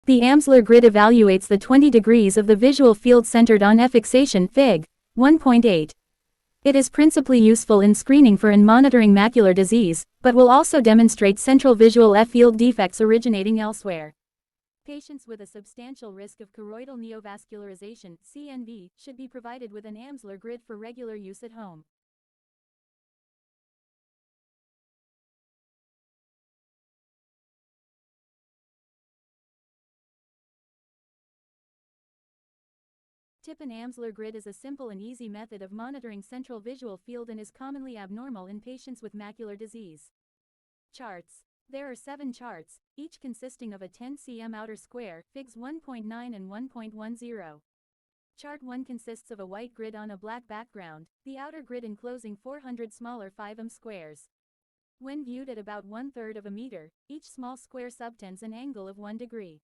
The Amsler grid evaluates the 20 degrees of the visual field centered on fixation Fig. 1.8. It is principally useful in screening for and monitoring macular disease, but will also demonstrate central visual field defects originating elsewhere. Patients with a substantial risk of choroidal neovascularization (CNV) should be provided with an Amsler grid for regular use at home. Tip: An Amsler grid is a simple and easy method of monitoring central visual field and is commonly abnormal in patients with macular disease. Charts. There are 7 charts, each consisting of a 10 cm outer square, Figs 1.9 and 1.10. Chart 1 consists of a white grid on a black background, the outer grid enclosing 400 smaller 5 squares. When viewed at about 1/3 of a meter, each small square subtends an angle of 1 degree.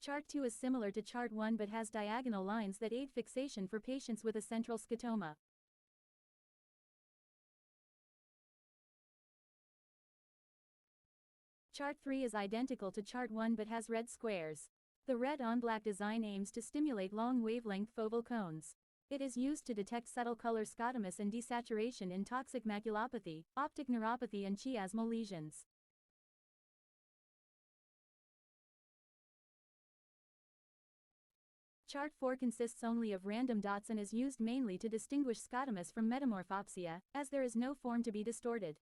Chart 2 is similar to Chart 1 but has diagonal lines that aid fixation for patients with a central scotoma. Chart 3 is identical to Chart 1 but has red squares. The red-on-black design aims to stimulate long-wavelength foveal cones. It is used to detect subtle color scotomas and desaturation in toxic maculopathy, optic neuropathy and chiasmal lesions. Chart 4 consists only of random dots and is used mainly to distinguish scotomas from metamorphopsia, as there is no form to be distorted.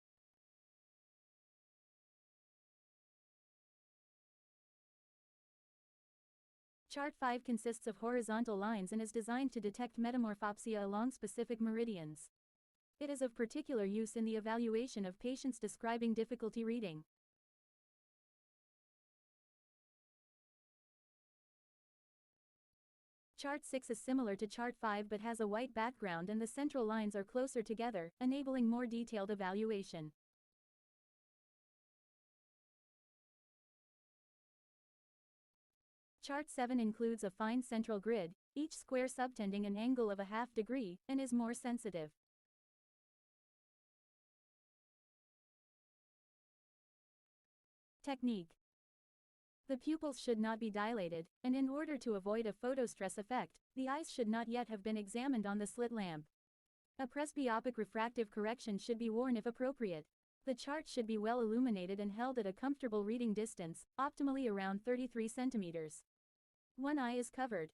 Chart 5 consists of horizontal lines and is designed to detect metamorphopsia along specific meridians. It is of particular use in the evaluation of patients describing difficulty reading. Chart 6 is similar to Chart 5 but has a white background and the central lines are closer together, enabling more detailed evaluation. Chart 7 includes a fine central grid, each square subtending an angle of a ½ degree, and is more sensitive. Technique. The pupils should not be dilated, and in order to avoid a photostress effect, the eyes should not yet have been examined on the slit lamp. A presbyopic refractive correction should be worn if appropriate. The chart should be well illuminated and held at a comfortable reading distance, optimally around 33 centimeters. One eye is covered.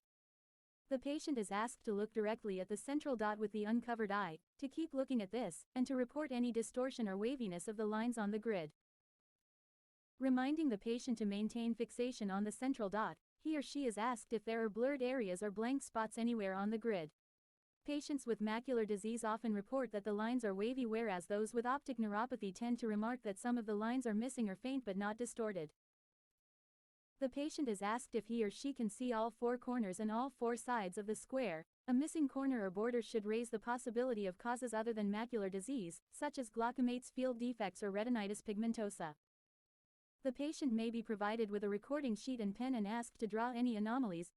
The patient is asked to look directly at the central dot with the uncovered eye, to keep looking at this, and to report any distortion or waviness of the lines on the grid. Reminding the patient to maintain fixation on the central dot, he or she is asked if there are blurred areas or blank spots anywhere on the grid. Patients with macular disease often report that the lines are wavy, whereas those with optic neuropathy tend to remark that some of the lines are missing or faint but not distorted. The patient is asked if he or she can see all 4 corners and all 4 sides of the square. A missing corner or border should raise the possibility of causes other than macular disease, such as glaucomates, field defects or retinitis pigmentosa. The patient may be provided with a recording sheet and pen and asked to draw any anomalies,